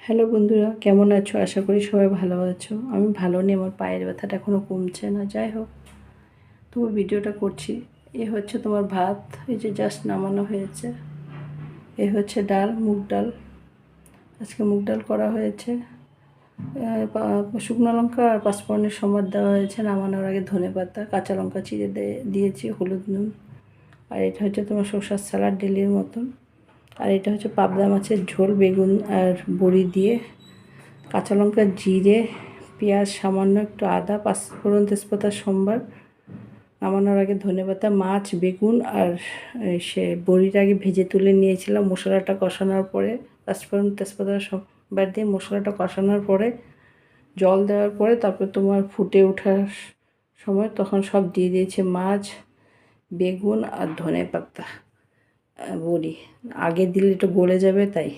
Hello বন্ধুরা, কেমন আছো? আশা করি সবাই ভালো আছো। আমি ভালো নেই, আমার পায়ের ব্যথাটা এখনও কমছে না। যাই হোক, তবু ভিডিওটা করছি। এ হচ্ছে তোমার ভাত, এই যে জাস্ট নামানো হয়েছে। এ হচ্ছে ডাল, মুগ ডাল। আজকে মুগ ডাল করা হয়েছে। শুকনো লঙ্কা আর পাঁচফোড়নের সম্বাদ দেওয়া হয়েছে। নামানোর আগে ধনেপাতা, কাঁচা লঙ্কা চিড়ে দিয়েছি, হলুদ, নুন। আর এটা হচ্ছে তোমার শসার স্যালাড ডেলির মতন। আর এটা হচ্ছে পাবদা মাছের ঝোল, বেগুন আর বড়ি দিয়ে, কাঁচা লঙ্কা, জিরে, পেঁয়াজ, সামান্য একটু আদা, পাঁচফোড়ন, তেজপাতা সম্বার। নামানোর আগে ধনেপাতা, মাছ, বেগুন আর সে বড়িটা আগে ভেজে তুলে নিয়েছিলাম। মশলাটা কষানোর পরে পাঁচফোড়ন, তেজপাতা সম্বার দিয়ে মশলাটা কষানোর পরে জল দেওয়ার পরে তারপর তোমার ফুটে ওঠার সময় তখন সব দিয়ে দিয়েছে মাছ, বেগুন আর ধনেপাতা, বড়ি। আগে দিলে একটু গলে যাবে তাই।